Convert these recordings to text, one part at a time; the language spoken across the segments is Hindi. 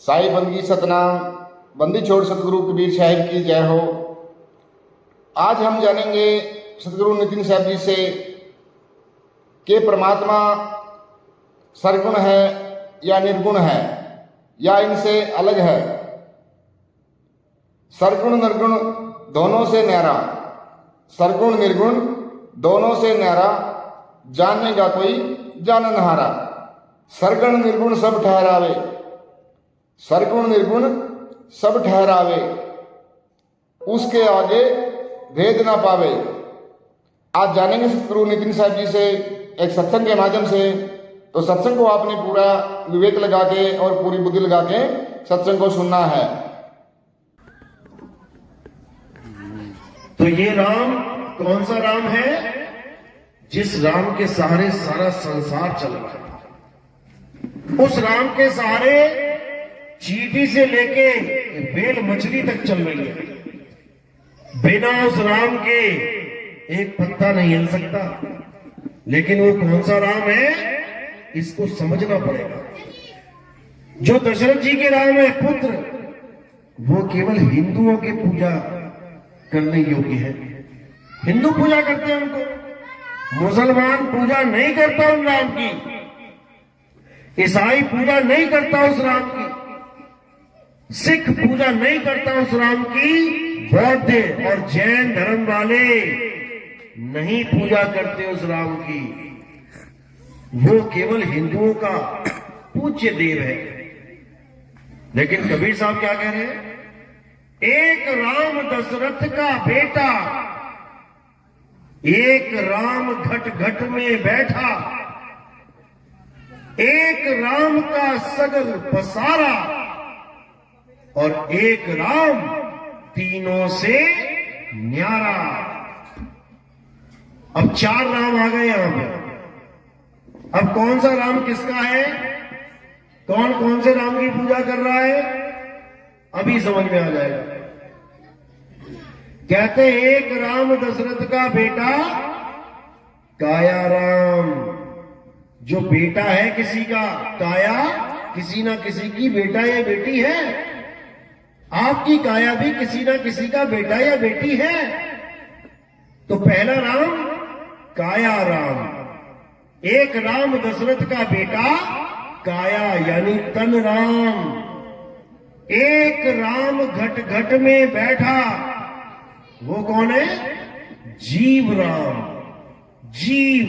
साई बंदगी सतनाम, बंदी छोड़ सतगुरु कबीर साहिब की जय हो। आज हम जानेंगे सतगुरु नितिन साहब जी से कि परमात्मा सरगुण है या निर्गुण है या इनसे अलग है। सरगुण निर्गुण दोनों से न्यारा, सरगुण निर्गुण दोनों से न्यारा, जानेगा कोई जाननहारा। सरगुण निर्गुण सब ठहरावे, सरगुण निर्गुण सब ठहरावे, उसके आगे भेद ना पावे। आज जानेंगे सतगुरु नितिन साहब जी से एक सत्संग के माध्यम से। तो सत्संग को आपने पूरा विवेक लगा के और पूरी बुद्धि लगा के सत्संग को सुनना है। तो ये राम कौन सा राम है? जिस राम के सहारे सारा संसार चल रहा है, उस राम के सहारे चींटी से लेके बेल मछली तक चल रही है। बिना उस राम के एक पत्ता नहीं हिल सकता। लेकिन वो कौन सा राम है, इसको समझना पड़ेगा। जो दशरथ जी के राम है पुत्र, वो केवल हिंदुओं की पूजा करने योग्य है। हिंदू पूजा करते हैं उनको, मुसलमान पूजा नहीं करता उन राम की, ईसाई पूजा नहीं करता उस राम की, सिख पूजा नहीं करता उस राम की, बौद्ध और जैन धर्म वाले नहीं पूजा करते उस राम की। वो केवल हिंदुओं का पूज्य देव है। लेकिन कबीर साहब क्या कह रहे हैं? एक राम दशरथ का बेटा, एक राम घट घट में बैठा, एक राम का सगल पसारा, और एक राम तीनों से न्यारा। अब चार राम आ गए यहां पर। अब कौन सा राम किसका है, कौन कौन से राम की पूजा कर रहा है, अभी समझ में आ जाएगा। कहते एक राम दशरथ का बेटा काया राम। जो बेटा है किसी का, काया किसी ना किसी की बेटा या बेटी है। आपकी काया भी किसी ना किसी का बेटा या बेटी है। तो पहला राम काया राम, एक राम दशरथ का बेटा काया यानी तन राम, एक राम घट घट में बैठा, वो कौन है? जीव राम। जीव,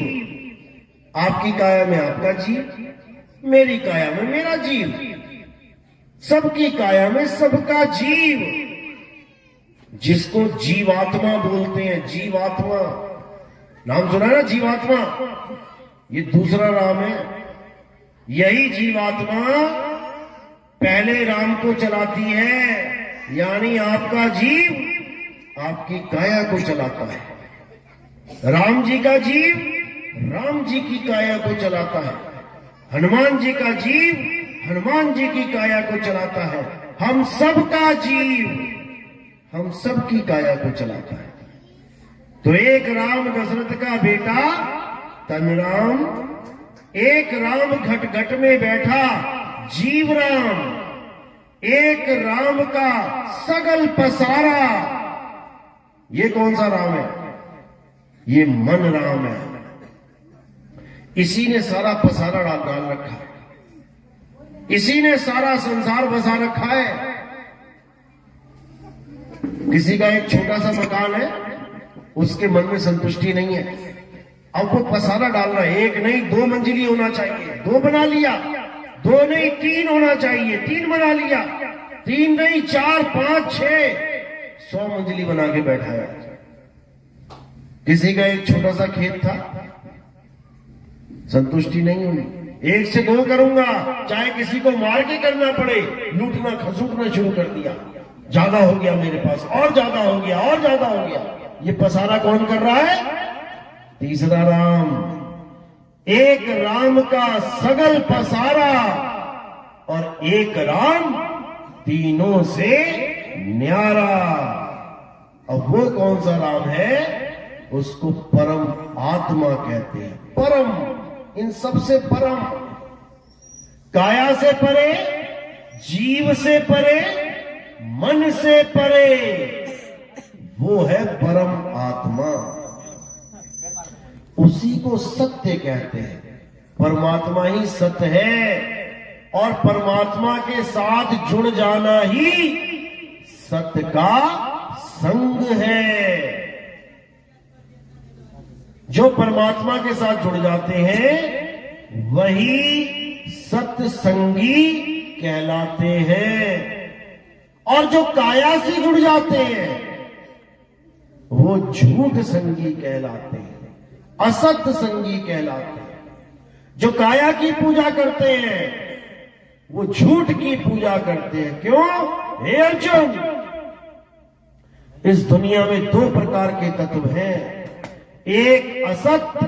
आपकी काया में आपका जीव, मेरी काया में मेरा जीव, सबकी काया में सबका जीव, जिसको जीवात्मा बोलते हैं। जीवात्मा नाम सुना ना, जीवात्मा, ये दूसरा राम है। यही जीवात्मा पहले राम को चलाती है, यानी आपका जीव आपकी काया को चलाता है। राम जी का जीव राम जी की काया को चलाता है। हनुमान जी का जीव हनुमान जी की काया को चलाता है। हम सबका जीव हम सबकी काया को चलाता है। तो एक राम दशरथ का बेटा तन राम, एक राम घट घट में बैठा जीव राम, एक राम का सगल पसारा। ये कौन सा राम है? ये मन राम है। इसी ने सारा पसारा डाल रखा है, इसी ने सारा संसार बसा रखा है। किसी का एक छोटा सा मकान है, उसके मन में संतुष्टि नहीं है, अब वो पसारा डालना, एक नहीं दो मंजिली होना चाहिए, दो बना लिया, दो नहीं तीन होना चाहिए, तीन बना लिया, तीन नहीं चार पांच छह 100 मंजिली बना के बैठा है। किसी का एक छोटा सा खेत था, संतुष्टि नहीं हुई, एक से दो करूंगा, चाहे किसी को मार के करना पड़े, लूटना खसूटना शुरू कर दिया। ज्यादा हो गया मेरे पास, और ज्यादा हो गया, और ज्यादा हो गया। ये पसारा कौन कर रहा है? तीसरा राम। एक राम का सगल पसारा और एक राम तीनों से न्यारा। अब वो कौन सा राम है? उसको परम आत्मा कहते हैं। परम, इन सबसे परम, काया से परे, जीव से परे, मन से परे, वो है परम आत्मा। उसी को सत्य कहते हैं। परमात्मा ही सत्य है और परमात्मा के साथ जुड़ जाना ही सत्य का संग है। जो परमात्मा के साथ जुड़ जाते हैं वही सत्य संगी कहलाते हैं। और जो काया से जुड़ जाते हैं वो झूठ संगी कहलाते हैं, असत्य संगी कहलाते हैं। जो काया की पूजा करते हैं वो झूठ की पूजा करते हैं। क्यों? हे अर्जुन, इस दुनिया में दो प्रकार के तत्व हैं, एक असत्य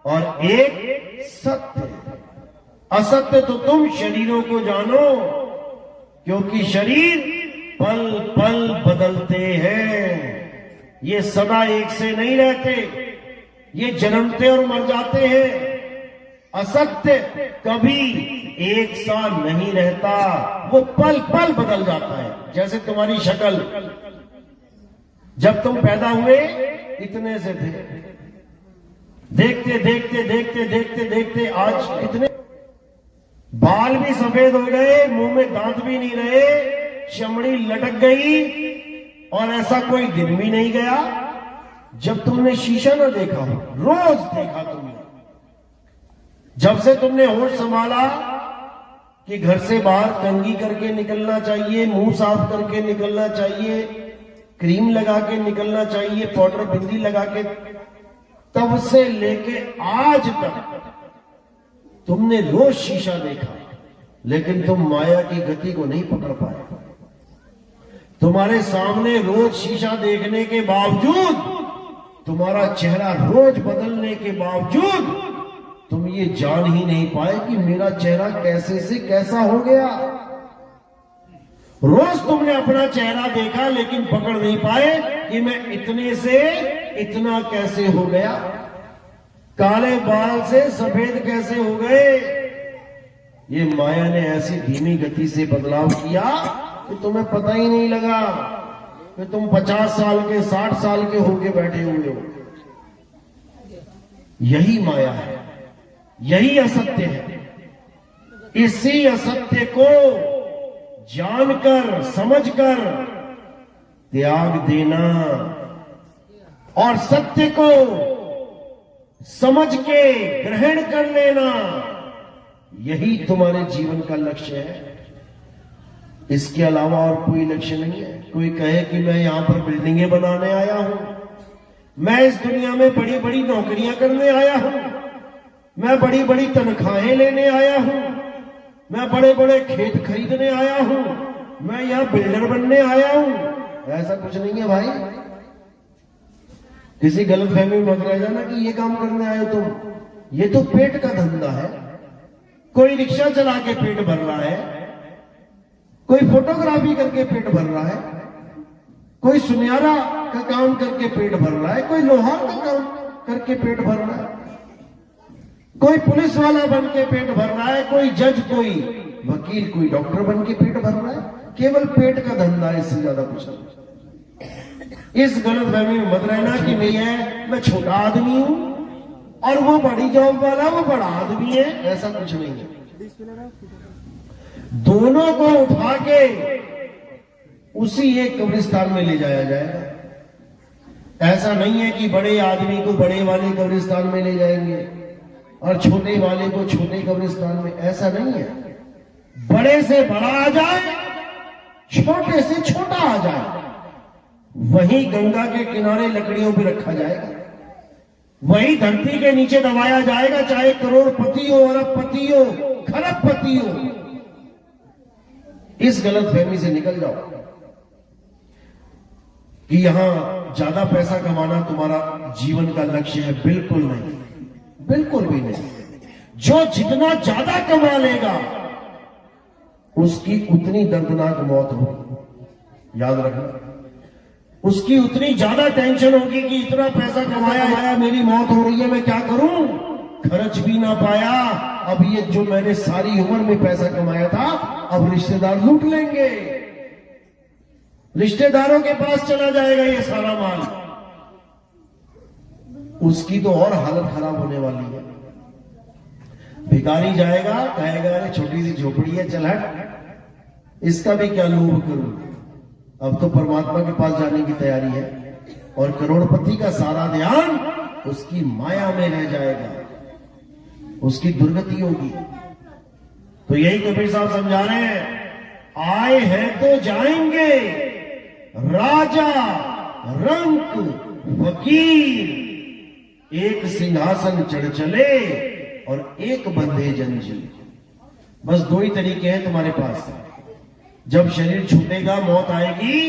और एक सत्य। असत्य तो तुम शरीरों को जानो, क्योंकि शरीर पल पल बदलते हैं। ये सदा एक से नहीं रहते, ये जन्मते और मर जाते हैं। असत्य कभी एक सा नहीं रहता, वो पल पल बदल जाता है। जैसे तुम्हारी शक्ल, जब तुम पैदा हुए इतने से थे, देखते देखते देखते देखते देखते आज कितने, बाल भी सफेद हो गए, मुंह में दांत भी नहीं रहे, चमड़ी लटक गई, और ऐसा कोई दिन भी नहीं गया जब तुमने शीशा ना देखा हो। रोज देखा तुमने। जब से तुमने होश संभाला कि घर से बाहर कंघी करके निकलना चाहिए, मुंह साफ करके निकलना चाहिए, क्रीम लगा के निकलना चाहिए, पाउडर बिंदी लगा के, तब से लेके आज तक तुमने रोज शीशा देखा, लेकिन तुम माया की गति को नहीं पकड़ पाए। तुम्हारे सामने रोज शीशा देखने के बावजूद, तुम्हारा चेहरा रोज बदलने के बावजूद तुम ये जान ही नहीं पाए कि मेरा चेहरा कैसे से कैसा हो गया। रोज तुमने अपना चेहरा देखा लेकिन पकड़ नहीं पाए कि मैं इतने से इतना कैसे हो गया, काले बाल से सफेद कैसे हो गए। ये माया ने ऐसी धीमी गति से बदलाव किया कि तुम्हें पता ही नहीं लगा कि तुम 50 साल के 60 साल के होके बैठे हुए हो। यही माया है, यही असत्य है। इसी असत्य को जानकर समझकर त्याग देना और सत्य को समझ के ग्रहण कर लेना, यही तुम्हारे जीवन का लक्ष्य है। इसके अलावा और कोई लक्ष्य नहीं है। कोई कहे कि मैं यहां पर बिल्डिंगें बनाने आया हूं, मैं इस दुनिया में बड़ी बड़ी नौकरियां करने आया हूं, मैं बड़ी बड़ी तनख्वाहें लेने आया हूं, मैं बड़े बड़े खेत खरीदने आया हूं, मैं यहां बिल्डर बनने आया हूं, ऐसा कुछ नहीं है भाई। किसी गलतफहमी में मत रह जाना कि ये काम करने आए हो तुम। ये तो पेट का धंधा है। कोई रिक्शा चला के पेट भर रहा है, कोई फोटोग्राफी करके पेट भर रहा है, कोई सुनियारा का काम करके पेट भर रहा है, कोई लोहार का काम करके पेट भर रहा है, कोई पुलिस वाला बन के पेट भर रहा है, कोई जज, कोई वकील, कोई डॉक्टर बन के पेट भर रहा है। केवल पेट का धंधा है, इससे ज्यादा कुछ नहीं। इस गलतफहमी में मत रहना कि मैं छोटा आदमी हूं और वो बड़ी जॉब वाला वो बड़ा आदमी है, ऐसा कुछ नहीं है। दोनों को उठा के उसी एक कब्रिस्तान में ले जाया जाएगा। ऐसा नहीं है कि बड़े आदमी को बड़े वाले कब्रिस्तान में ले जाएंगे और छोटे वाले को छोटे कब्रिस्तान में, ऐसा नहीं है। बड़े से बड़ा आ जाए, छोटे से छोटा आ जाए, वही गंगा के किनारे लकड़ियों पे रखा जाएगा, वही धरती के नीचे दबाया जाएगा, चाहे करोड़पति हो, अरबपति हो, खरबपति हो। इस गलतफहमी से निकल जाओ कि यहां ज्यादा पैसा कमाना तुम्हारा जीवन का लक्ष्य है। बिल्कुल नहीं, बिल्कुल भी नहीं। जो जितना ज्यादा कमा लेगा उसकी उतनी दर्दनाक मौत होगी, याद रखना। उसकी उतनी ज्यादा टेंशन होगी कि इतना पैसा कमाया है, मेरी मौत हो रही है, मैं क्या करूं, खर्च भी ना पाया, अब ये जो मैंने सारी उम्र में पैसा कमाया था, अब रिश्तेदार लूट लेंगे, रिश्तेदारों के पास चला जाएगा ये सारा माल। उसकी तो और हालत खराब होने वाली है। भिखारी जाएगा, कहेगा अरे छोटी सी झोपड़ी है, चल हट, इसका भी क्या लोभ करूं। अब तो परमात्मा के पास जाने की तैयारी है और करोड़पति का सारा ध्यान उसकी माया में रह जाएगा, उसकी दुर्गति होगी। तो यही कबीर साहब समझा रहे हैं, आए हैं तो जाएंगे, राजा रंक फकीर, एक सिंहासन चढ़ चले और एक बंधे जंजीर। बस दो ही तरीके हैं तुम्हारे पास। जब शरीर छूटेगा, मौत आएगी,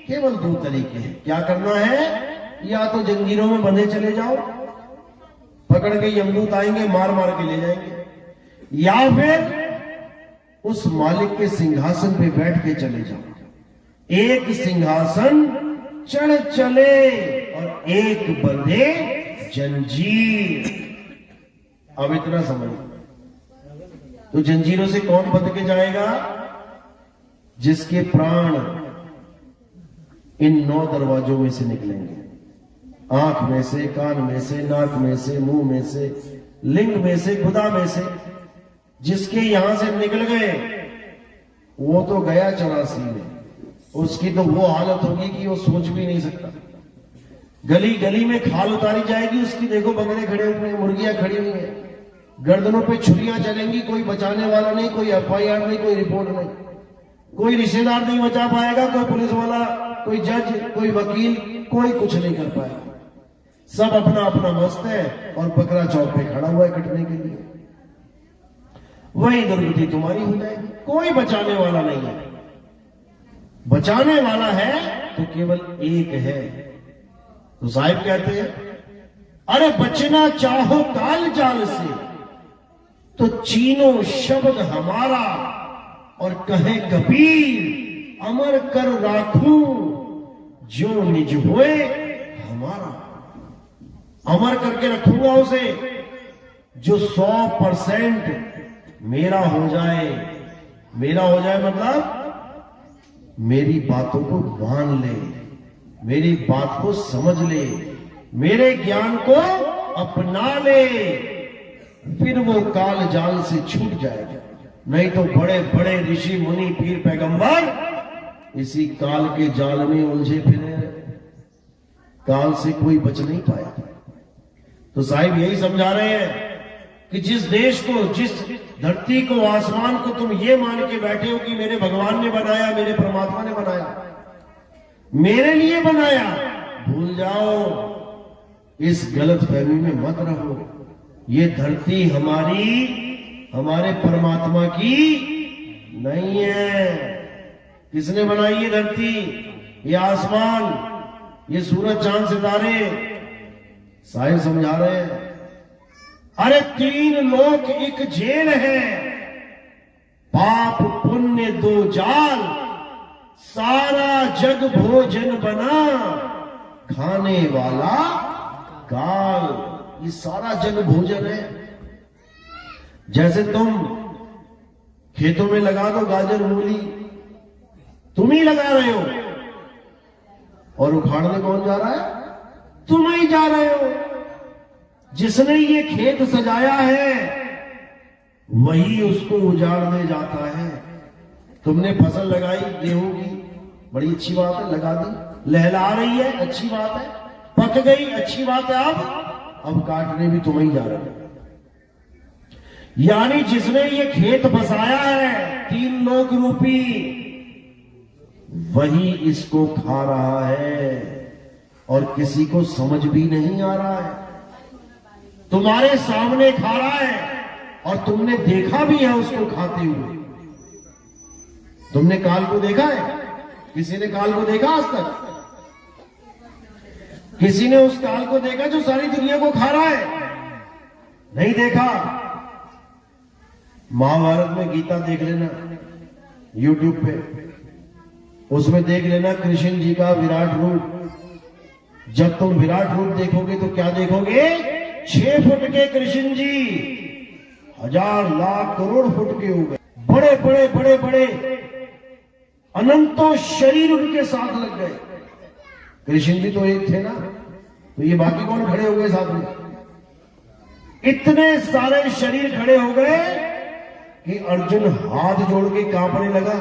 केवल दो तरीके हैं। क्या करना है? या तो जंजीरों में बंधे चले जाओ, पकड़ के यमदूत आएंगे, मार मार के ले जाएंगे, या फिर उस मालिक के सिंहासन पे बैठ के चले जाओ। एक सिंहासन चढ़ चले और एक बंधे जंजीर। अब इतना समझ, तो जंजीरों से कौन बंध के जाएगा? जिसके प्राण इन 9 दरवाजों में से निकलेंगे, आंख में से, कान में से, नाक में से, मुंह में से, लिंग में से, गुदा में से। जिसके यहां से निकल गए वो तो गया 84 में, उसकी तो वो हालत होगी कि वो सोच भी नहीं सकता। गली गली में खाल उतारी जाएगी उसकी, देखो बकरे खड़े हुए हैं, मुर्गियां खड़ी हुई हैं, गर्दनों पे छुरियां चलेंगी, कोई बचाने वाला नहीं, कोई FIR नहीं, कोई रिपोर्ट नहीं, कोई रिश्तेदार नहीं बचा पाएगा, कोई पुलिस वाला, कोई जज, कोई वकील, कोई कुछ नहीं कर पाएगा। सब अपना अपना मस्त है और बकरा चौक पे खड़ा हुआ है कटने के लिए। वही दुर्गति तुम्हारी हो जाएगी। कोई बचाने वाला नहीं है, बचाने वाला है तो केवल एक है। तो साहिब कहते हैं, अरे बचना चाहो काल जाल से तो चीनो शब्द हमारा, और कहे कबीर अमर कर राखूं जो निज होए हमारा। अमर करके रखूंगा उसे जो 100% मेरा हो जाए। मेरा हो जाए मतलब मेरी बातों को मान ले, मेरी बात को समझ ले, मेरे ज्ञान को अपना ले, फिर वो काल जाल से छूट जाएगा। नहीं तो बड़े बड़े ऋषि मुनि पीर पैगंबर इसी काल के जाल में उलझे फिरे, काल से कोई बच नहीं पाया। तो साहिब यही समझा रहे हैं कि जिस देश को, जिस धरती को, आसमान को तुम ये मान के बैठे हो कि मेरे भगवान ने बनाया, मेरे परमात्मा ने बनाया, मेरे लिए बनाया, भूल जाओ, इस गलत फहमी में मत रहो। ये धरती हमारे परमात्मा की नहीं है। किसने बनाई ये धरती, ये आसमान, ये सूरज चांद सितारे? साहिब समझा रहे हैं, अरे 3 लोक एक जेल है, पाप पुण्य 2 जाल, सारा जग भोजन बना, खाने वाला काल। ये सारा जग भोजन है। जैसे तुम खेतों में लगा दो गाजर मूली, तुम ही लगा रहे हो, और उखाड़ने कौन जा रहा है? तुम ही जा रहे हो। जिसने ये खेत सजाया है वही उसको उजाड़ने जाता है। तुमने फसल लगाई गेहूं की, बड़ी अच्छी बात है, लगा दी, लहला रही है, अच्छी बात है, पक गई, अच्छी बात है। अब काटने भी तुम ही जा रहे हो। यानी जिसने ये खेत बसाया है 3 लोक रूपी, वही इसको खा रहा है और किसी को समझ भी नहीं आ रहा है। तुम्हारे सामने खा रहा है और तुमने देखा भी है उसको खाते हुए। तुमने काल को देखा है? किसी ने काल को देखा आज तक? किसी ने उस काल को देखा जो सारी दुनिया को खा रहा है? नहीं देखा। महाभारत में गीता देख लेना YouTube पे, उसमें देख लेना कृष्ण जी का विराट रूप। जब तुम विराट रूप देखोगे तो क्या देखोगे? 6 फुट के कृष्ण जी, हजार लाख करोड़ फुट के हो गए, बड़े बड़े बड़े बड़े अनंतों शरीर उनके साथ लग गए। कृष्ण भी तो एक थे ना, तो ये बाकी कौन खड़े हो गए साथ में? इतने सारे शरीर खड़े हो गए कि अर्जुन हाथ जोड़ के कांपने लगा,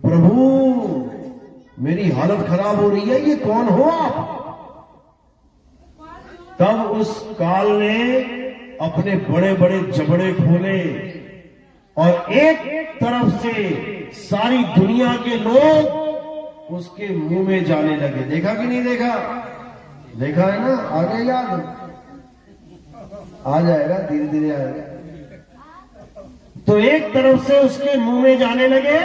प्रभु मेरी हालत खराब हो रही है, ये कौन हो आप? तब उस काल ने अपने बड़े बड़े जबड़े खोले और एक तरफ से सारी दुनिया के लोग उसके मुंह में जाने लगे। देखा कि नहीं देखा? देखा है ना? आगे याद आ जाएगा, धीरे धीरे आएगा। तो एक तरफ से उसके मुंह में जाने लगे,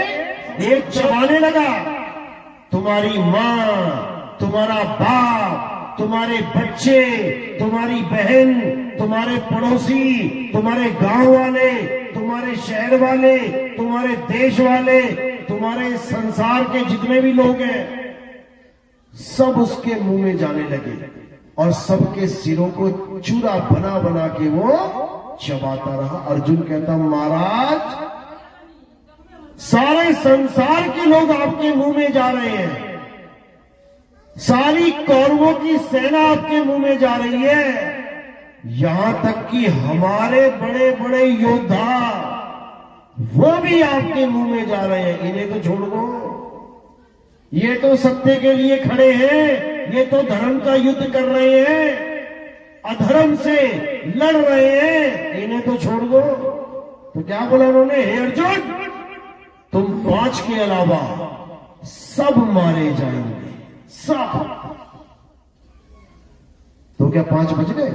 एक चबाने लगा। तुम्हारी मां, तुम्हारा बाप, तुम्हारे बच्चे, तुम्हारी बहन, तुम्हारे पड़ोसी, तुम्हारे गांव वाले, तुम्हारे शहर वाले, तुम्हारे देश वाले, तुम्हारे संसार के जितने भी लोग हैं, सब उसके मुंह में जाने लगे और सबके सिरों को चूरा बना बना के वो चबाता रहा। अर्जुन कहता, महाराज सारे संसार के लोग आपके मुंह में जा रहे हैं, सारी कौरवों की सेना आपके मुंह में जा रही है, यहां तक कि हमारे बड़े बड़े योद्धा वो भी आपके मुंह में जा रहे हैं। इन्हें तो छोड़ दो, ये तो सत्य के लिए खड़े हैं, ये तो धर्म का युद्ध कर रहे हैं, अधर्म से लड़ रहे हैं, इन्हें तो छोड़ दो। तो क्या बोला उन्होंने? हे अर्जुन, तुम 5 के अलावा सब मारे जाएंगे, सब। तो क्या 5 बच गए?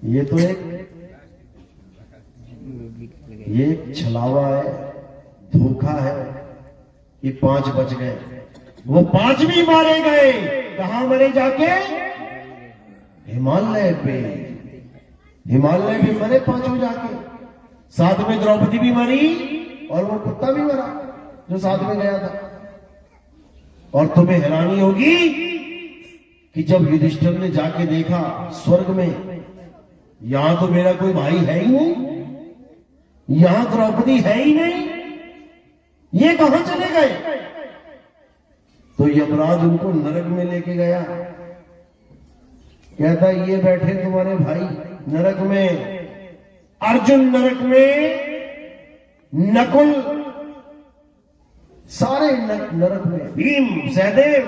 ये तो एक छलावा है, धोखा है। ये 5 बच गए, वो 5 भी मारे गए। कहां मरे जाके? हिमालय पे। हिमालय में मरे 5 जाके। साथ में द्रौपदी भी मरी और वो कुत्ता भी मरा जो साथ में गया था। और तुम्हें हैरानी होगी कि जब युधिष्ठिर ने जाके देखा स्वर्ग में, यहां तो मेरा कोई भाई है ही नहीं, यहां द्रौपदी है ही नहीं, ये कहां चले गए? तो यमराज उनको नरक में लेके गया। कहता, ये बैठे तुम्हारे भाई नरक में, अर्जुन नरक में, नकुल सारे नरक में, भीम, सहदेव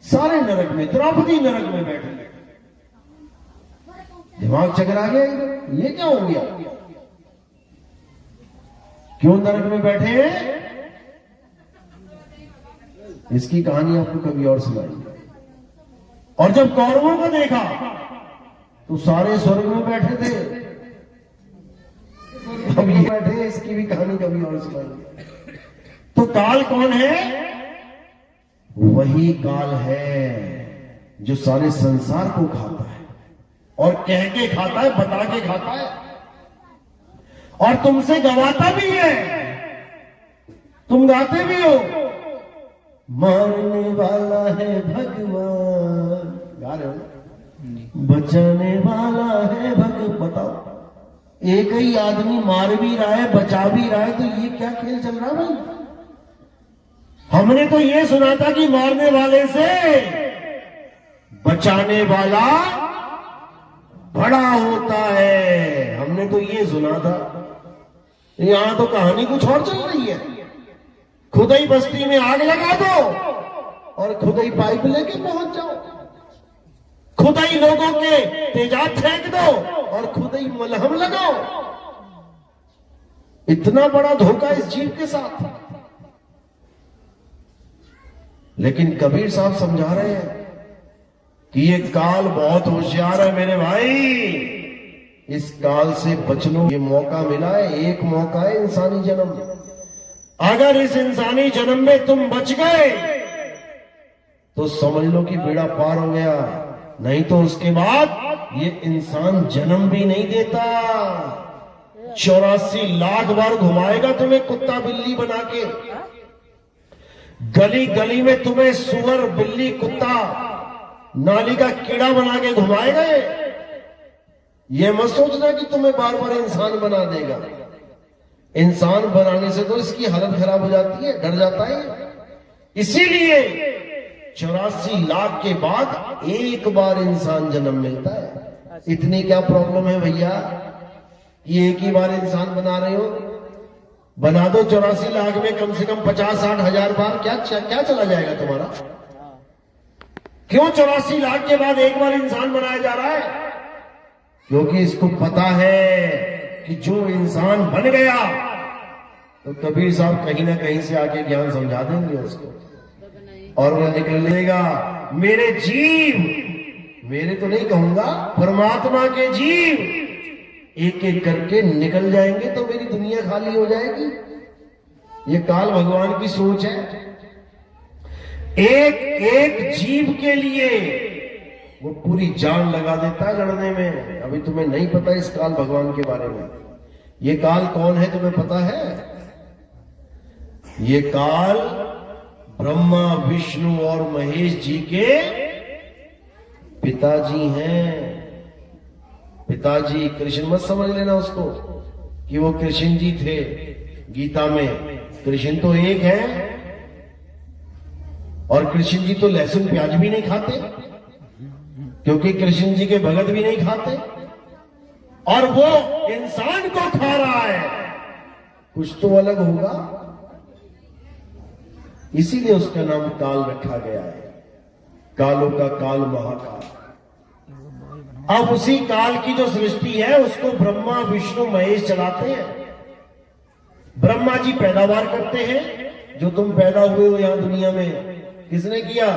सारे नरक में, द्रौपदी नरक में बैठे। दिमाग चकरा गया, ये क्या हो गया? क्यों नरक में बैठे हैं? इसकी कहानी आपको कभी और सुनाई। और जब कौरवों को देखा तो सारे स्वर्ग में बैठे थे, अब ये बैठे, इसकी भी कहानी कभी और सुनाई। तो काल कौन है? वही काल है जो सारे संसार को खाता है, और कह के खाता है, बता के खाता है, और तुमसे गवाता भी है। तुम गाते भी हो, मारने वाला है भगवान, गा रहे हो, बचाने वाला है भगवान। बताओ, एक ही आदमी मार भी रहा है, बचा भी रहा है, तो ये क्या खेल चल रहा है भाई? हमने तो ये सुना था कि मारने वाले से बचाने वाला बड़ा होता है, हमने तो ये सुना था। यहां तो कहानी कुछ और चल रही है। खुद ही बस्ती में आग लगा दो और खुद ही पाइप लेके पहुंच जाओ, खुद ही लोगों के तेजाब फेंक दो और खुद ही मलहम लगाओ। इतना बड़ा धोखा इस जीव के साथ। लेकिन कबीर साहब समझा रहे हैं कि ये काल बहुत होशियार है मेरे भाई, इस काल से बच लो। ये मौका मिला है, एक मौका है इंसानी जन्म। अगर इस इंसानी जन्म में तुम बच गए तो समझ लो कि बेड़ा पार हो गया, नहीं तो उसके बाद ये इंसान जन्म भी नहीं देता। 84 लाख बार घुमाएगा तुम्हें कुत्ता बिल्ली बना के, गली गली में तुम्हें सुअर बिल्ली कुत्ता नाली का कीड़ा बना के घुमाएगा ये मत सोचना कि तुम्हें बार बार इंसान बना देगा। इंसान बनाने से तो इसकी हालत खराब हो जाती है, डर जाता है। इसीलिए 84 लाख के बाद एक बार इंसान जन्म मिलता है। इतनी क्या प्रॉब्लम है भैया कि एक ही बार इंसान बना रहे हो? बना दो 84 लाख में कम से कम 50-60 हजार बार, क्या चला जाएगा तुम्हारा? क्यों 84 लाख के बाद एक बार इंसान बनाया जा रहा है? क्योंकि इसको पता है कि जो इंसान बन गया तो कबीर साहब कहीं ना कहीं से आके ज्ञान समझा देंगे उसको और वह निकल लेगा। मेरे जीव, मेरे तो नहीं कहूंगा, परमात्मा के जीव एक एक करके निकल जाएंगे तो मेरी दुनिया खाली हो जाएगी। ये काल भगवान की सोच है। एक एक जीव के लिए वो पूरी जान लगा देता है लड़ने में। अभी तुम्हें नहीं पता इस काल भगवान के बारे में। ये काल कौन है तुम्हें पता है? ये काल ब्रह्मा विष्णु और महेश जी के पिताजी हैं। पिताजी कृष्ण मत समझ लेना उसको कि वो कृष्ण जी थे। गीता में कृष्ण तो एक है और कृष्ण जी तो लहसुन प्याज भी नहीं खाते, क्योंकि कृष्ण जी के भगत भी नहीं खाते, और वो इंसान को खा रहा है। कुछ तो अलग होगा, इसीलिए उसका नाम काल रखा गया है। कालों का काल महाकाल। अब उसी काल की जो सृष्टि है उसको ब्रह्मा विष्णु महेश चलाते हैं। ब्रह्मा जी पैदावार करते हैं। जो तुम पैदा हुए हो यहां दुनिया में किसने किया?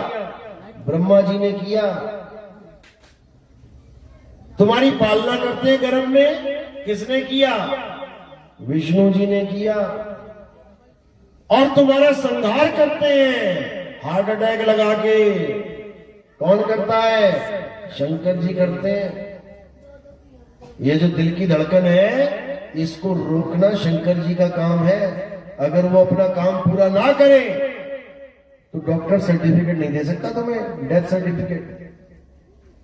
ब्रह्मा जी ने किया। तुम्हारी पालना करते हैं गर्भ में, किसने किया? विष्णु जी ने किया। और तुम्हारा संहार करते हैं हार्ट अटैक लगा के, कौन करता है? शंकर जी करते हैं। ये जो दिल की धड़कन है इसको रोकना शंकर जी का काम है। अगर वो अपना काम पूरा ना करे तो डॉक्टर सर्टिफिकेट नहीं दे सकता तुम्हें, डेथ सर्टिफिकेट।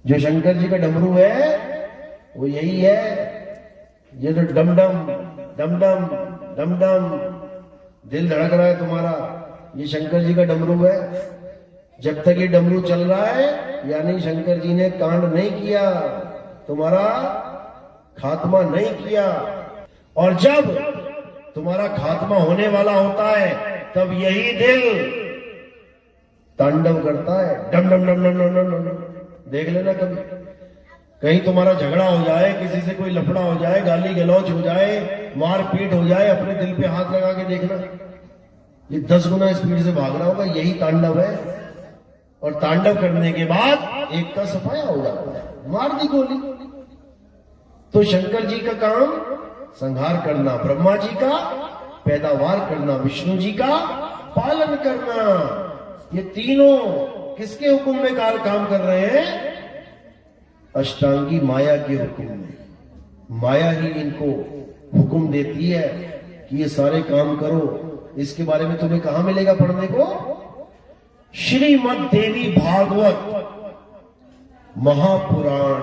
जो शंकर जी का डमरू है वो यही है। ये जो डम डम डम डम डम डम दिल धड़क रहा है तुम्हारा, ये शंकर जी का डमरू है। जब तक ये डमरू चल रहा है यानी शंकर जी ने कांड नहीं किया, तुम्हारा खात्मा नहीं किया। और जब तुम्हारा खात्मा होने वाला होता है तब यही दिल तांडव करता है, डम डम डम डम डम डम डम। देख लेना कभी कहीं तुम्हारा झगड़ा हो जाए, किसी से कोई लफड़ा हो जाए, गाली गलौज हो जाए, मारपीट हो जाए, अपने दिल पे हाथ लगा के देखना, ये 10 गुना स्पीड से भाग रहा होगा। यही तांडव है। और तांडव करने के बाद एक का सफाया हो जाता है, मार दी गोली। तो शंकर जी का काम संहार करना, ब्रह्मा जी का पैदावार करना, विष्णु जी का पालन करना। ये तीनों किसके हुक्म में काम कर रहे हैं? अष्टांगी माया के हुक्म में। माया ही इनको हुक्म देती है कि ये सारे काम करो। इसके बारे में तुम्हें कहां मिलेगा पढ़ने को? श्रीमद् देवी भागवत महापुराण,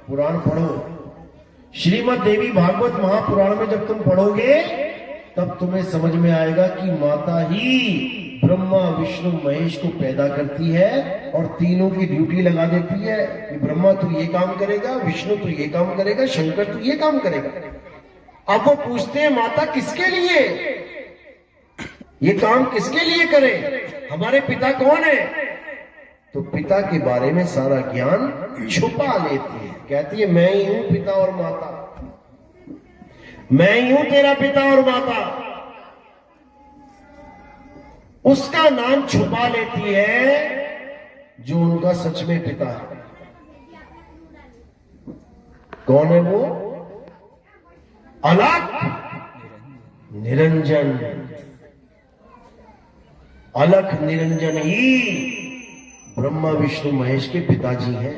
पुराण पढ़ो। श्रीमद् देवी भागवत महापुराण में जब तुम पढ़ोगे तब तुम्हें समझ में आएगा कि माता ही ब्रह्मा विष्णु महेश को पैदा करती है और तीनों की ड्यूटी लगा देती है कि ब्रह्मा तू ये काम करेगा, विष्णु तू ये काम करेगा, शंकर तू ये काम करेगा। अब वो पूछते हैं माता किसके लिए ये काम, किसके लिए करे? हमारे पिता कौन है? तो पिता के बारे में सारा ज्ञान छुपा लेती है। कहती है मैं ही हूं पिता और माता, मैं ही हूं तेरा पिता और माता। उसका नाम छुपा लेती है जो उनका सच में पिता है। कौन है वो? अलख निरंजन। अलख निरंजन ही ब्रह्मा विष्णु महेश के पिताजी हैं।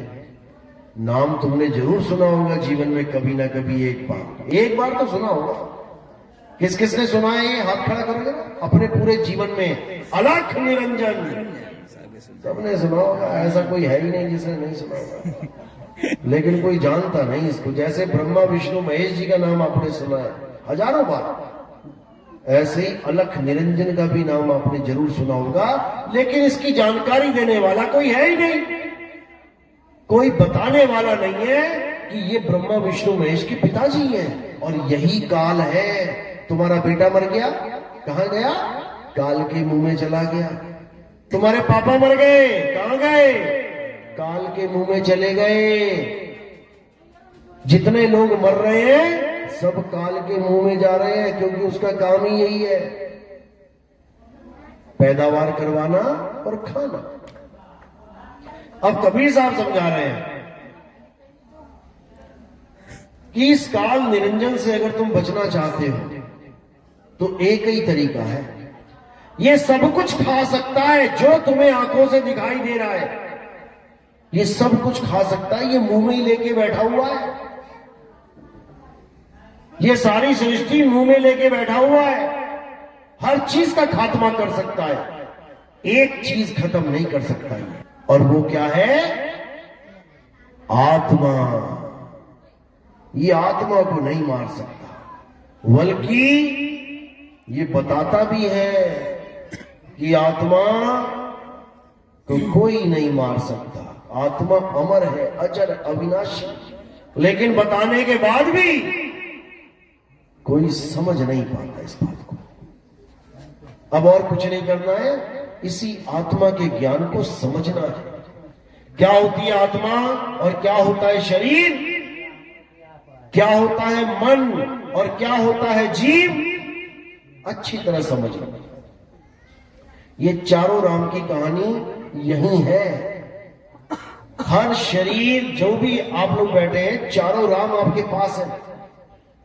नाम तुमने जरूर सुना होगा जीवन में कभी ना कभी, एक बार तो सुना होगा। किस किस ने सुना है? ये हाथ खड़ा करोगे अपने पूरे जीवन में। अलख निरंजन सबने सुना होगा, ऐसा कोई है ही नहीं जिसने नहीं सुना होगा। लेकिन कोई जानता नहीं इसको। जैसे ब्रह्मा विष्णु महेश जी का नाम आपने सुना है हजारों बार, ऐसे ही अलख निरंजन का भी नाम आपने जरूर सुना होगा, लेकिन इसकी जानकारी देने वाला कोई है ही नहीं, कोई बताने वाला नहीं है कि ये ब्रह्मा विष्णु महेश के पिताजी हैं। और यही काल है। तुम्हारा बेटा मर गया, कहां गया? काल के मुंह में चला गया। तुम्हारे पापा मर गए, कहां गए? काल के मुंह में चले गए। जितने लोग मर रहे हैं सब काल के मुंह में जा रहे हैं, क्योंकि उसका काम ही यही है, पैदावार करवाना और खाना। अब कबीर साहब समझा रहे हैं कि इस काल निरंजन से अगर तुम बचना चाहते हो तो एक ही तरीका है। ये सब कुछ खा सकता है जो तुम्हें आंखों से दिखाई दे रहा है, ये सब कुछ खा सकता है, ये मुंह में ही लेके बैठा हुआ है, ये सारी सृष्टि मुंह में लेके बैठा हुआ है, हर चीज का खात्मा कर सकता है, एक चीज खत्म नहीं कर सकता है, और वो क्या है? आत्मा। ये आत्मा को नहीं मार सकता, बल्कि ये बताता भी है कि आत्मा को कोई नहीं मार सकता, आत्मा अमर है, अजर, अविनाशी। लेकिन बताने के बाद भी कोई समझ नहीं पाता इस बात को। अब और कुछ नहीं करना है, इसी आत्मा के ज्ञान को समझना है। क्या होती है आत्मा और क्या होता है शरीर, क्या होता है मन और क्या होता है जीव, अच्छी तरह समझना। ये चारों राम की कहानी यही है। हर शरीर, जो भी आप लोग बैठे हैं, चारों राम आपके पास है,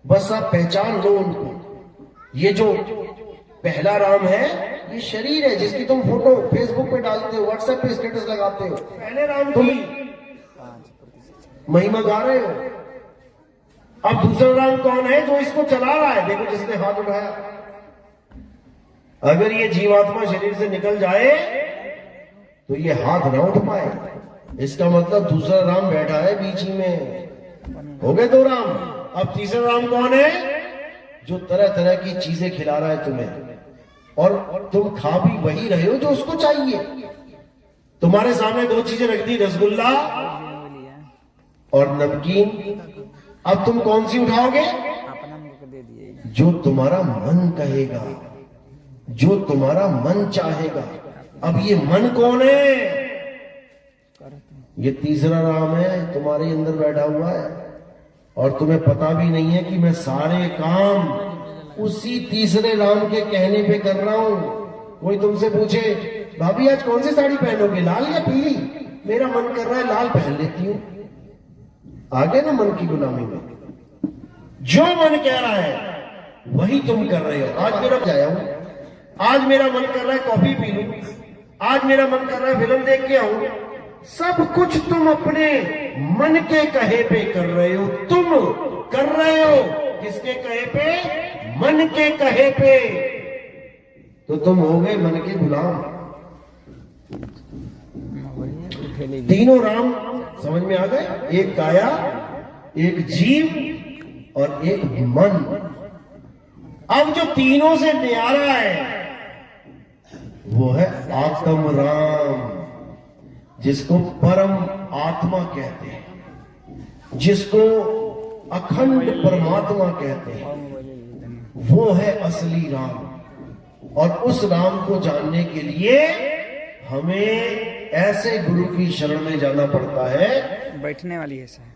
बस आप पहचान लो उनको। ये जो पहला राम है ये शरीर है, जिसकी तुम फोटो फेसबुक पे डालते हो, व्हाट्सएप पे स्टेटस लगाते हो, पहले राम तुम महिमा गा रहे हो। अब दूसरा राम कौन है? जो इसको चला रहा है। देखो जिसने हाथ उठाया, अगर ये जीवात्मा शरीर से निकल जाए तो ये हाथ ना उठ पाए, इसका मतलब दूसरा राम बैठा है बीच में। हो गए दो राम। अब तीसरा राम कौन है? जो तरह तरह की चीजें खिला रहा है तुम्हें, और तुम खा भी वही रहे हो जो उसको चाहिए। तुम्हारे सामने दो चीजें रख दी, रसगुल्ला और नमकीन। अब तुम कौन सी उठाओगे? जो तुम्हारा मन कहेगा, जो तुम्हारा मन चाहेगा। अब ये मन कौन है? ये तीसरा राम है, तुम्हारे अंदर बैठा हुआ है, और तुम्हें पता भी नहीं है कि मैं सारे काम उसी तीसरे राम के कहने पे कर रहा हूं। कोई तुमसे पूछे, भाभी आज कौन सी साड़ी पहनोगे, लाल या पीली? मेरा मन कर रहा है लाल पहन लेती हूं। आगे ना मन की गुलामी में। जो मन कह रहा है वही तुम कर रहे हो। आज मेरा जाया हूं, आज मेरा मन कर रहा है कॉफी पी लूं, आज मेरा मन कर रहा है फिल्म देख के आऊं। सब कुछ तुम अपने मन के कहे पे कर रहे हो। तुम कर रहे हो किसके कहे पे? मन के कहे पे। तो तुम हो गए मन के गुलाम। तीनों राम समझ में आ गए? एक काया, एक जीव और एक मन। अब जो तीनों से न्यारा है वो है आत्म राम, जिसको परम आत्मा कहते हैं, जिसको अखंड परमात्मा कहते हैं। वो है असली राम। और उस राम को जानने के लिए हमें ऐसे गुरु की शरण में जाना पड़ता है। बैठने वाली है सर।